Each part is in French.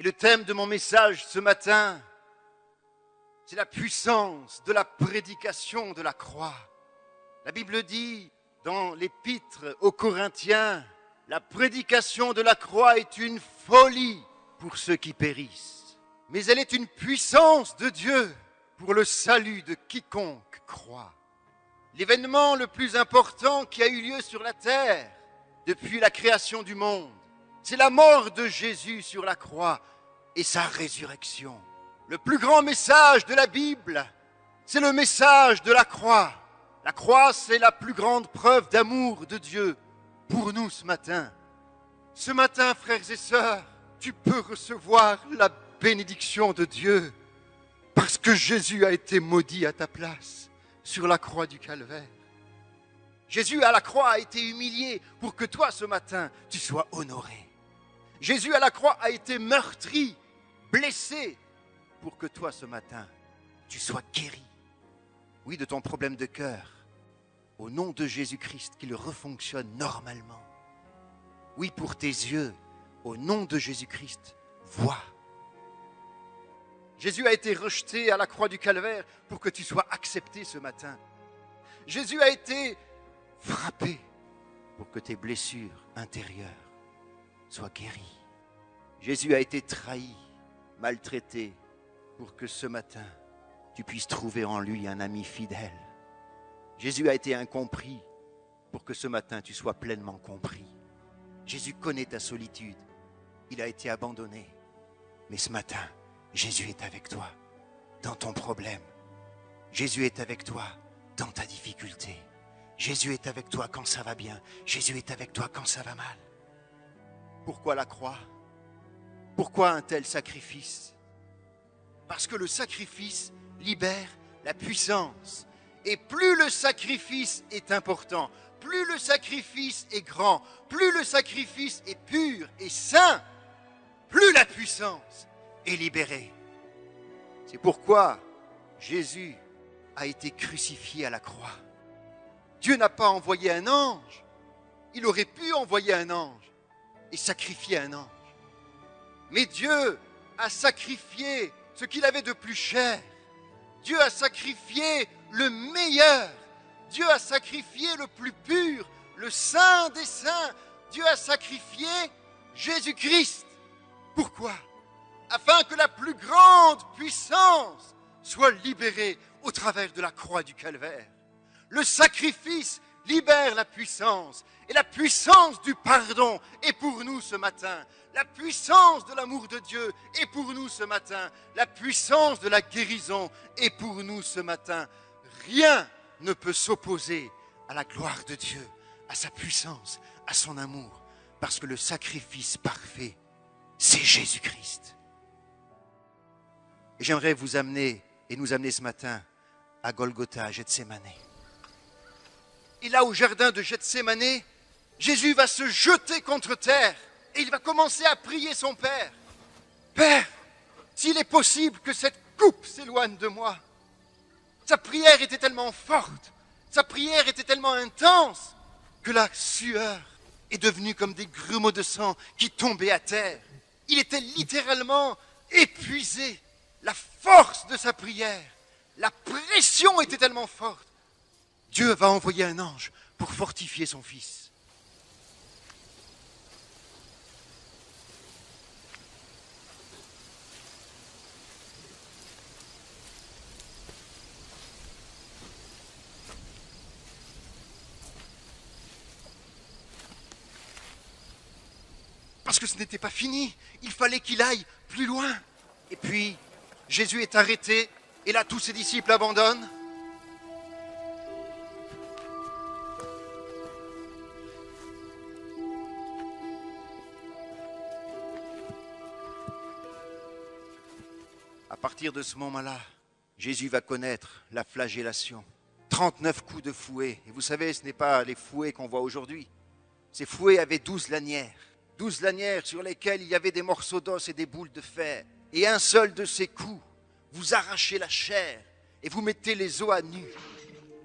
Et le thème de mon message ce matin, c'est la puissance de la prédication de la croix. La Bible dit dans l'épître aux Corinthiens, la prédication de la croix est une folie pour ceux qui périssent, mais elle est une puissance de Dieu pour le salut de quiconque croit. L'événement le plus important qui a eu lieu sur la terre depuis la création du monde, c'est la mort de Jésus sur la croix et sa résurrection. Le plus grand message de la Bible, c'est le message de la croix. La croix, c'est la plus grande preuve d'amour de Dieu pour nous ce matin. Ce matin, frères et sœurs, tu peux recevoir la bénédiction de Dieu parce que Jésus a été maudit à ta place sur la croix du Calvaire. Jésus à la croix a été humilié pour que toi ce matin, tu sois honoré. Jésus à la croix a été meurtri, blessé pour que toi ce matin, tu sois guéri. Oui, de ton problème de cœur, au nom de Jésus-Christ, qu'il refonctionne normalement. Oui, pour tes yeux, au nom de Jésus-Christ, vois. Jésus a été rejeté à la croix du Calvaire pour que tu sois accepté ce matin. Jésus a été frappé pour que tes blessures intérieures soient guéries. Jésus a été trahi, maltraité pour que ce matin, tu puisses trouver en lui un ami fidèle. Jésus a été incompris pour que ce matin, tu sois pleinement compris. Jésus connaît ta solitude. Il a été abandonné. Mais ce matin, Jésus est avec toi dans ton problème. Jésus est avec toi dans ta difficulté. Jésus est avec toi quand ça va bien. Jésus est avec toi quand ça va mal. Pourquoi la croix? Pourquoi un tel sacrifice? Parce que le sacrifice libère la puissance. Et plus le sacrifice est important, plus le sacrifice est grand, plus le sacrifice est pur et saint, plus la puissance est libérée. C'est pourquoi Jésus a été crucifié à la croix. Dieu n'a pas envoyé un ange. Il aurait pu envoyer un ange et sacrifier un ange. Mais Dieu a sacrifié ce qu'il avait de plus cher. Dieu a sacrifié le meilleur. Dieu a sacrifié le plus pur, le saint des saints. Dieu a sacrifié Jésus-Christ. Pourquoi? Afin que la plus grande puissance soit libérée au travers de la croix du Calvaire. Le sacrifice libère la puissance. Et la puissance du pardon est pour nous ce matin. La puissance de l'amour de Dieu est pour nous ce matin. La puissance de la guérison est pour nous ce matin. Rien ne peut s'opposer à la gloire de Dieu, à sa puissance, à son amour. Parce que le sacrifice parfait, c'est Jésus-Christ. Et j'aimerais vous amener et nous amener ce matin à Golgotha, à Gethsémane. Et là, au jardin de Gethsémane, Jésus va se jeter contre terre et il va commencer à prier son Père. Père, s'il est possible que cette coupe s'éloigne de moi. Sa prière était tellement forte, sa prière était tellement intense que la sueur est devenue comme des grumeaux de sang qui tombaient à terre. Il était littéralement épuisé. La force de sa prière, la pression était tellement forte. Dieu va envoyer un ange pour fortifier son fils. Parce que ce n'était pas fini, il fallait qu'il aille plus loin. Et puis, Jésus est arrêté, et là tous ses disciples abandonnent. À partir de ce moment-là, Jésus va connaître la flagellation. 39 coups de fouet. Et vous savez, ce n'est pas les fouets qu'on voit aujourd'hui. Ces fouets avaient 12 lanières. 12 lanières sur lesquelles il y avait des morceaux d'os et des boules de fer. Et un seul de ces coups, vous arrachez la chair et vous mettez les os à nu.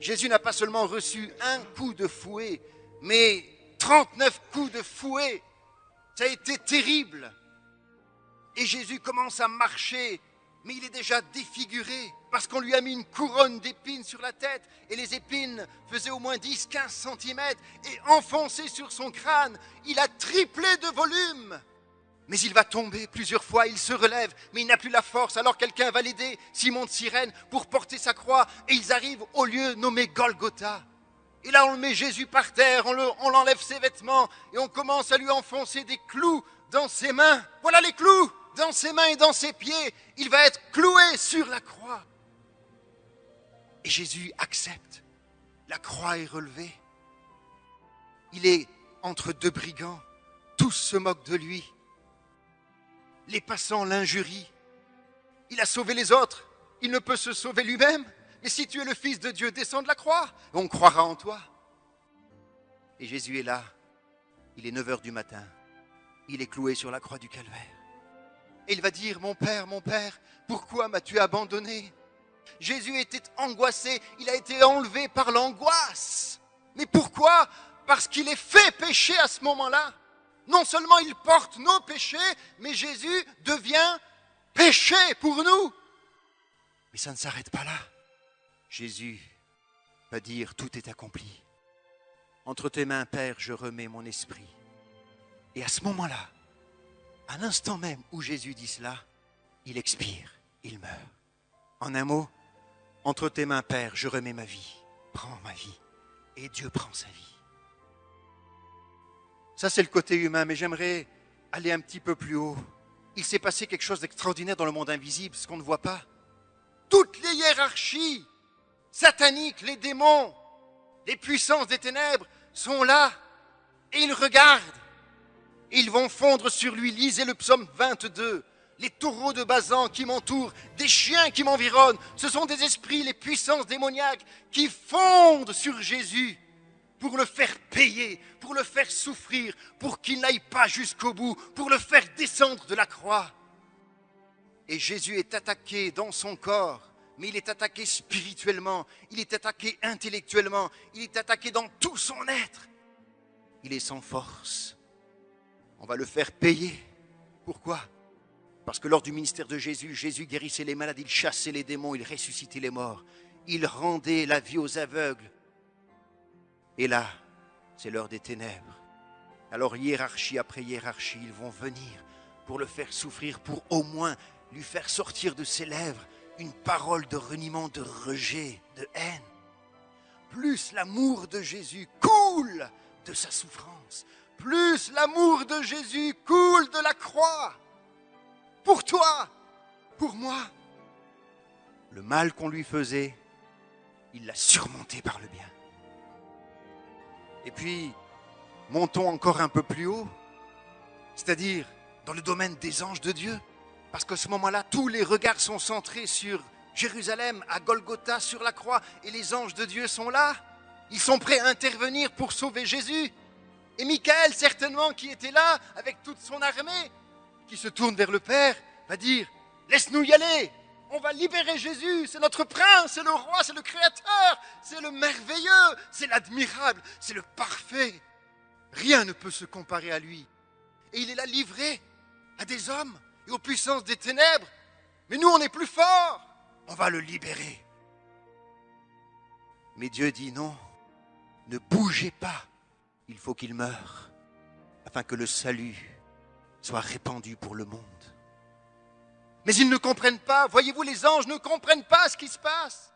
Jésus n'a pas seulement reçu un coup de fouet, mais 39 coups de fouet. Ça a été terrible. Et Jésus commence à marcher, mais il est déjà défiguré parce qu'on lui a mis une couronne d'épines sur la tête et les épines faisaient au moins 10-15 cm et enfoncées sur son crâne, il a triplé de volume. Mais il va tomber plusieurs fois, il se relève, mais il n'a plus la force. Alors quelqu'un va l'aider, Simon de Cyrène, pour porter sa croix. Et ils arrivent au lieu nommé Golgotha. Et là, on met Jésus par terre, on l'enlève ses vêtements et on commence à lui enfoncer des clous dans ses mains. Voilà les clous dans ses mains et dans ses pieds. Il va être cloué sur la croix. Et Jésus accepte. La croix est relevée. Il est entre deux brigands. Tous se moquent de lui. Les passants l'injurient. Il a sauvé les autres. Il ne peut se sauver lui-même. Mais si tu es le Fils de Dieu, descends de la croix. On croira en toi. Et Jésus est là. Il est 9 heures du matin. Il est cloué sur la croix du calvaire. Et il va dire, mon Père, pourquoi m'as-tu abandonné? Jésus était angoissé. Il a été enlevé par l'angoisse. Mais pourquoi? Parce qu'il est fait pécher à ce moment-là. Non seulement il porte nos péchés, mais Jésus devient péché pour nous. Mais ça ne s'arrête pas là. Jésus va dire, tout est accompli. Entre tes mains, Père, je remets mon esprit. Et à ce moment-là, à l'instant même où Jésus dit cela, il expire, il meurt. En un mot, entre tes mains, Père, je remets ma vie. Prends ma vie. Et Dieu prend sa vie. Ça, c'est le côté humain, mais j'aimerais aller un petit peu plus haut. Il s'est passé quelque chose d'extraordinaire dans le monde invisible, ce qu'on ne voit pas. Toutes les hiérarchies sataniques, les démons, les puissances des ténèbres sont là et ils regardent. Et ils vont fondre sur lui. Lisez le psaume 22. Les taureaux de Basan qui m'entourent, des chiens qui m'environnent. Ce sont des esprits, les puissances démoniaques qui fondent sur Jésus pour le faire payer, pour le faire souffrir, pour qu'il n'aille pas jusqu'au bout, pour le faire descendre de la croix. Et Jésus est attaqué dans son corps, mais il est attaqué spirituellement, il est attaqué intellectuellement, il est attaqué dans tout son être. Il est sans force. On va le faire payer. Pourquoi? Parce que lors du ministère de Jésus, Jésus guérissait les malades, il chassait les démons, il ressuscitait les morts, il rendait la vie aux aveugles. Et là, c'est l'heure des ténèbres. Alors hiérarchie après hiérarchie, ils vont venir pour le faire souffrir, pour au moins lui faire sortir de ses lèvres une parole de reniement, de rejet, de haine. Plus l'amour de Jésus coule de sa souffrance, plus l'amour de Jésus coule de la croix. Pour toi, pour moi. Le mal qu'on lui faisait, il l'a surmonté par le bien. Et puis, montons encore un peu plus haut, c'est-à-dire dans le domaine des anges de Dieu. Parce qu'à ce moment-là, tous les regards sont centrés sur Jérusalem, à Golgotha, sur la croix. Et les anges de Dieu sont là. Ils sont prêts à intervenir pour sauver Jésus. Et Michael, certainement, qui était là, avec toute son armée, qui se tourne vers le Père, va dire, laisse-nous y aller. On va libérer Jésus, c'est notre prince, c'est le roi, c'est le créateur, c'est le merveilleux, c'est l'admirable, c'est le parfait. Rien ne peut se comparer à lui. Et il est là livré à des hommes et aux puissances des ténèbres. Mais nous, on est plus forts, on va le libérer. Mais Dieu dit non, ne bougez pas, il faut qu'il meure, afin que le salut soit répandu pour le monde. Mais ils ne comprennent pas. Voyez-vous, les anges ne comprennent pas ce qui se passe.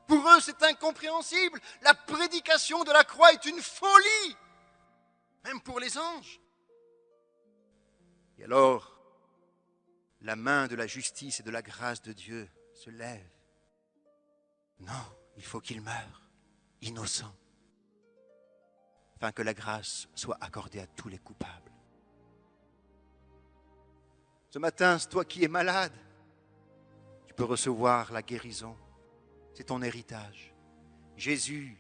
Pour eux, c'est incompréhensible. La prédication de la croix est une folie, même pour les anges. Et alors, la main de la justice et de la grâce de Dieu se lève. Non, il faut qu'il meure, innocent, afin que la grâce soit accordée à tous les coupables. Ce matin, c'est toi qui es malade. Tu peux recevoir la guérison. C'est ton héritage. Jésus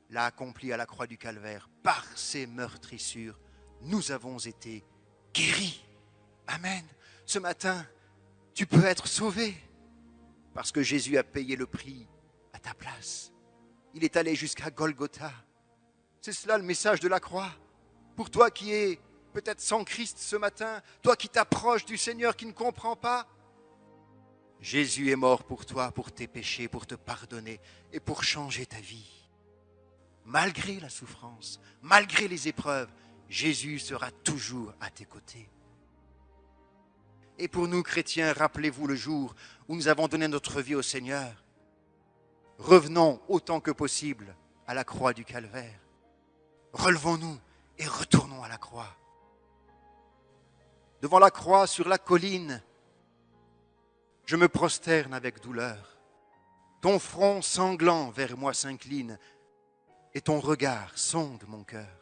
l'a accompli à la croix du Calvaire. Par ses meurtrissures, nous avons été guéris. Amen. Ce matin, tu peux être sauvé parce que Jésus a payé le prix à ta place. Il est allé jusqu'à Golgotha. C'est cela le message de la croix. Pour toi qui es peut-être sans Christ ce matin, toi qui t'approches du Seigneur, qui ne comprends pas. Jésus est mort pour toi, pour tes péchés, pour te pardonner et pour changer ta vie. Malgré la souffrance, malgré les épreuves, Jésus sera toujours à tes côtés. Et pour nous chrétiens, rappelez-vous le jour où nous avons donné notre vie au Seigneur. Revenons autant que possible à la croix du Calvaire. Relevons-nous et retournons à la croix. Devant la croix, sur la colline, je me prosterne avec douleur. Ton front sanglant vers moi s'incline et ton regard sonde mon cœur.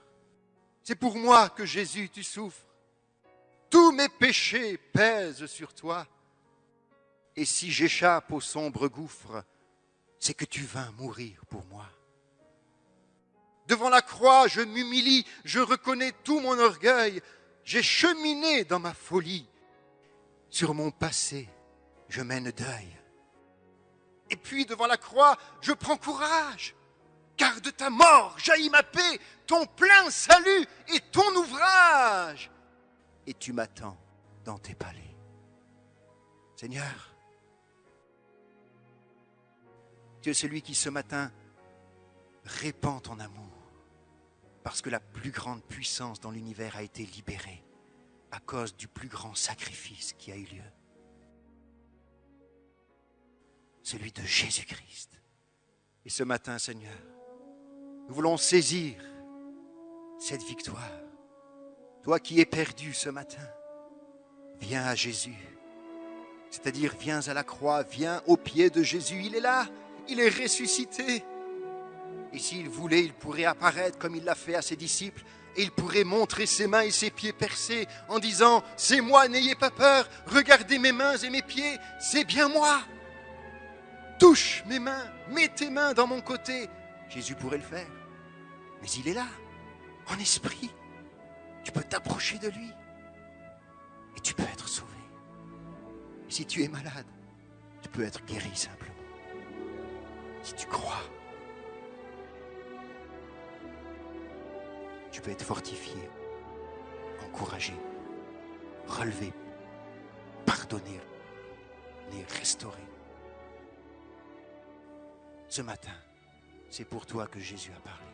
C'est pour moi que Jésus, tu souffres. Tous mes péchés pèsent sur toi. Et si j'échappe au sombre gouffre, c'est que tu vins mourir pour moi. Devant la croix, je m'humilie, je reconnais tout mon orgueil. J'ai cheminé dans ma folie. Sur mon passé, je mène deuil. Et puis devant la croix, je prends courage. Car de ta mort jaillit ma paix, ton plein salut et ton ouvrage. Et tu m'attends dans tes palais. Seigneur, tu es celui qui ce matin répand ton amour, parce que la plus grande puissance dans l'univers a été libérée à cause du plus grand sacrifice qui a eu lieu. Celui de Jésus-Christ. Et ce matin, Seigneur, nous voulons saisir cette victoire. Toi qui es perdu ce matin, viens à Jésus. C'est-à-dire, viens à la croix, viens au pied de Jésus. Il est là, il est ressuscité. Et s'il voulait, il pourrait apparaître comme il l'a fait à ses disciples. Et il pourrait montrer ses mains et ses pieds percés en disant, c'est moi, n'ayez pas peur, regardez mes mains et mes pieds, c'est bien moi. Touche mes mains, mets tes mains dans mon côté. Jésus pourrait le faire. Mais il est là, en esprit. Tu peux t'approcher de lui et tu peux être sauvé. Et si tu es malade, tu peux être guéri simplement. Si tu crois, tu peux être fortifié, encouragé, relevé, pardonné et restauré. Ce matin, c'est pour toi que Jésus a parlé.